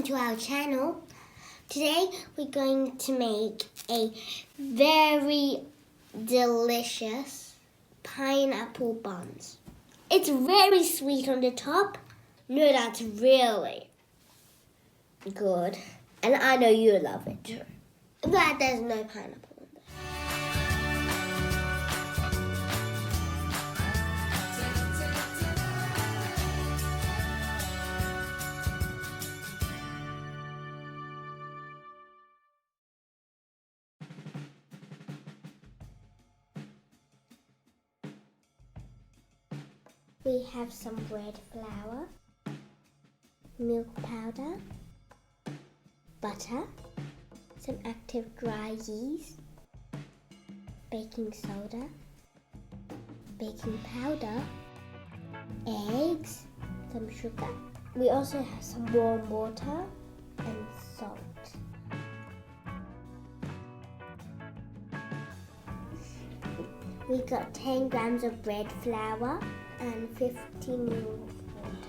to our channel. Today we're going to make a very delicious pineapple buns. It's very sweet on the top. No, that's really good. And I know you love it too. But there's no pineapple in there. We have some bread flour, milk powder, butter, some active dry yeast, baking soda, baking powder, eggs, some sugar. We also have some warm water and salt. We got 10 grams of bread flour and 50 ml of water.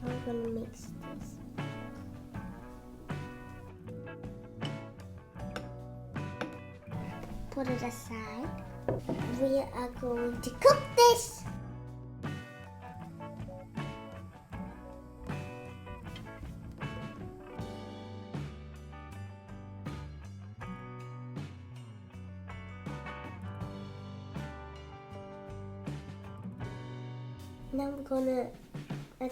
I'm going to mix this. Put it aside. We are going to cook this. Now we're gonna add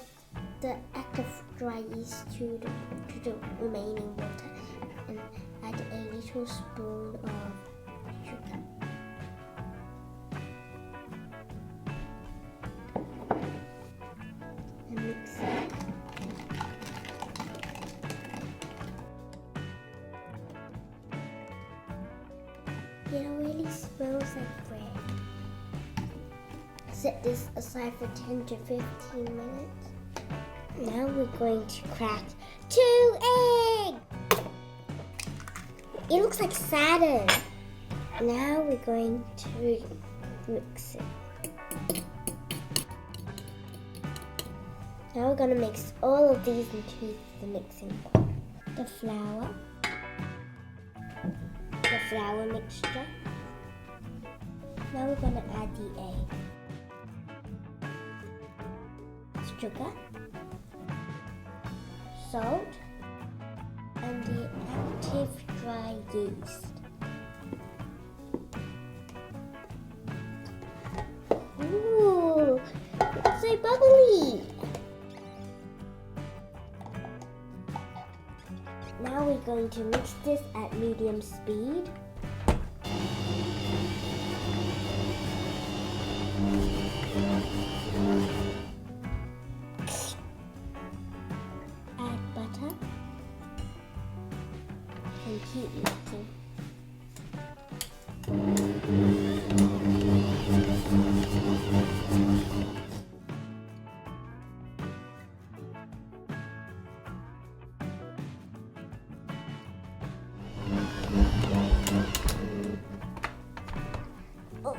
the active dry yeast to the remaining water and add a little spoon of sugar. And mix it. It really smells like bread. Set this aside for 10 to 15 minutes. Now we're going to crack 2 eggs. It looks like Saturn. Now we're going to mix it. Now we're going to mix all of these into the mixing bowl. The flour mixture. Now we're going to add the egg. Sugar, salt, and the active dry yeast. Ooh, it's so bubbly. Now we're going to mix this at medium speed. And keep mixing. Oh.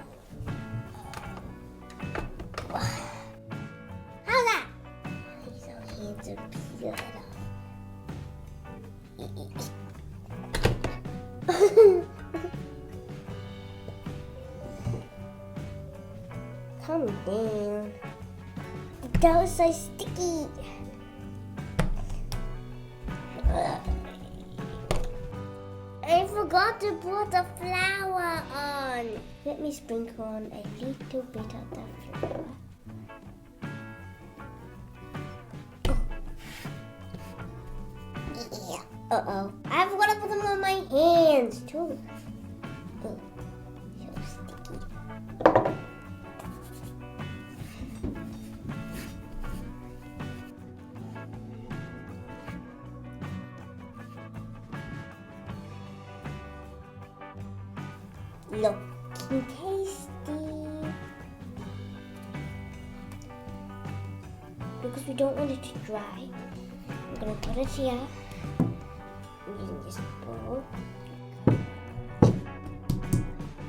How's that? These hands are peeled off. Calm down. That was so sticky. I forgot to put the flour on. Let me sprinkle on a little bit of the flour. Yeah. Uh-oh. I forgot to put them on my hands too. Oh, so sticky. Looking tasty. Because we don't want it to dry, I'm going to put it here. Using this bowl.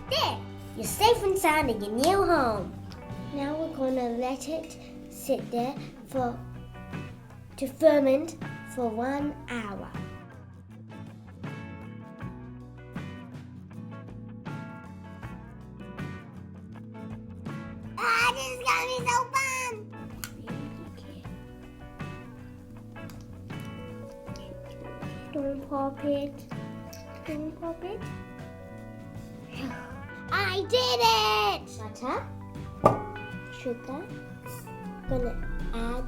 There! You're safe and sound in your new home. Now we're gonna let it sit there to ferment for 1 hour. This is gonna be so fun! Don't pop it. Don't pop it. I did it! Butter. Sugar. Gonna add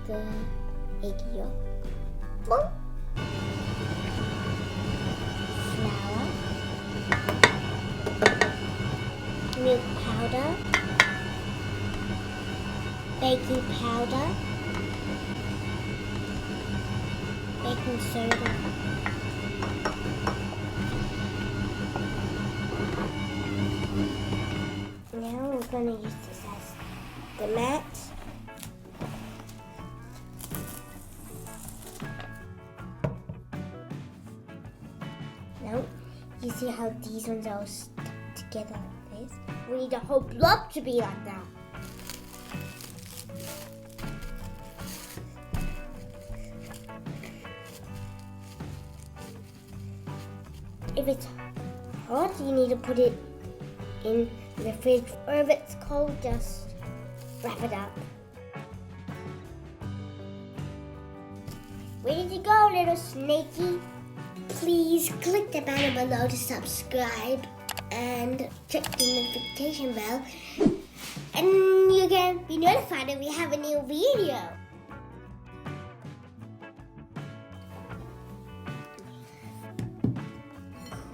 the egg yolk. Flour. Milk powder. Baking powder. Baking soda. Now we're going to use this as the mat. Now, you see how these ones are all stuck together like this? We need the whole blob to be like that. If it's hot, you need to put it in the fridge, or if it's cold, just wrap it up. Ready to go, little snaky? Please click the button below to subscribe and click the notification bell, and you can be notified if we have a new video.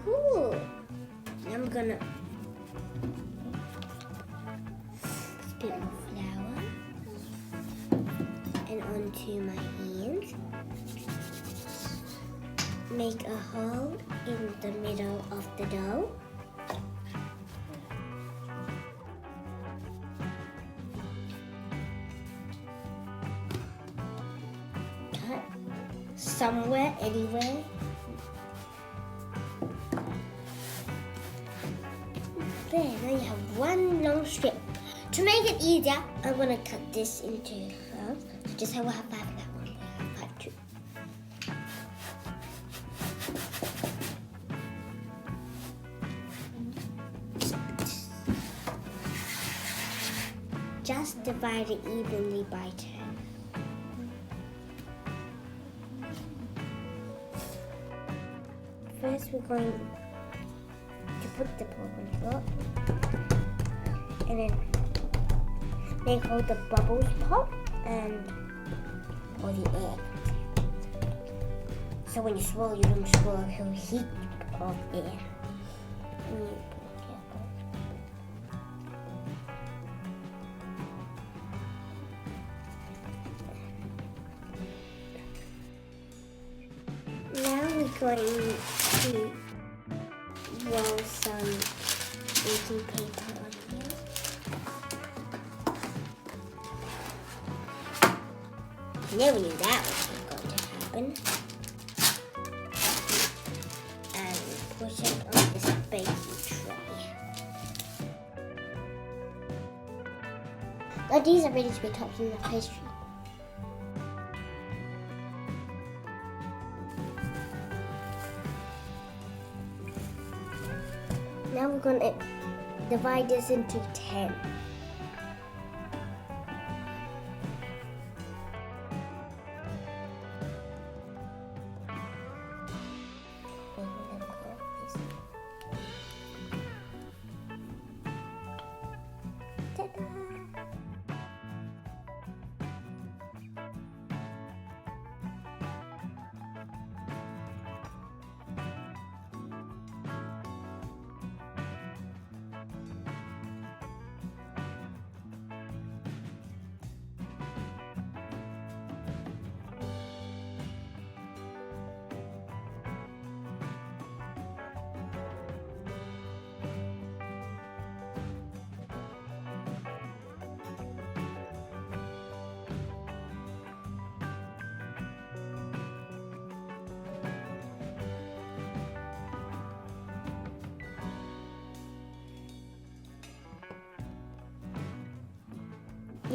Cool. Now I'm gonna spit more flour and onto my hands. Make a hole in the middle of the dough. Cut somewhere, anywhere. There, now you have one long strip. To make it easier, I'm going to cut this into half. So just have 5 of that one. 5 too. Just divide it evenly by 10. First, we're going to put the pork on top, and then make all the bubbles pop and pour the egg. So when you swirl, you don't swirl a whole heap of air. Now we're going to roll some baking paper on here. Never knew that was going to happen. And put it on this baking tray. Now these are ready to be topped in the pastry. Now we're going to divide this into 10. Ta-da!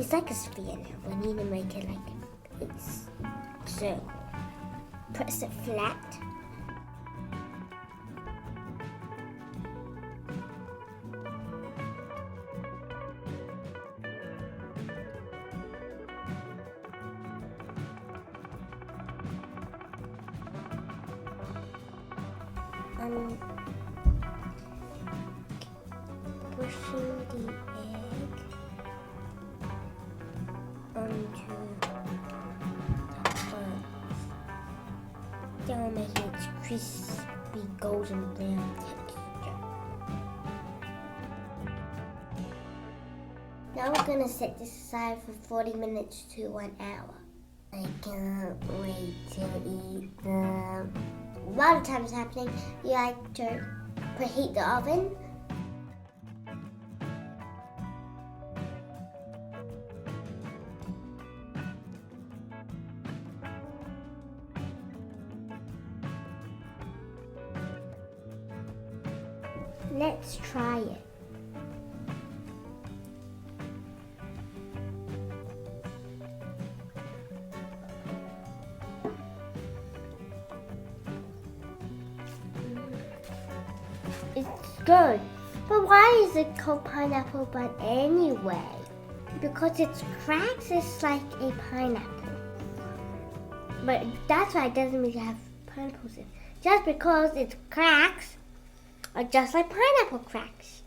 It's like a sphere now. We need to make it like it's circle. Press it flat. Pushing the egg onto the buns. Then we'll make it crispy golden brown texture. Now we're going to set this aside for 40 minutes to 1 hour. I can't wait to eat them. A lot of times happening, you like to preheat the oven. Let's try it. It's good. But why is it called pineapple bun anyway? Because it's cracks, it's like a pineapple. But that's why it doesn't really have pineapples in it. Just because it's cracks are just like pineapple cracks.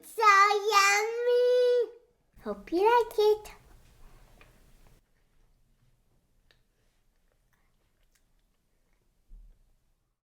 So yummy! Hope you like it.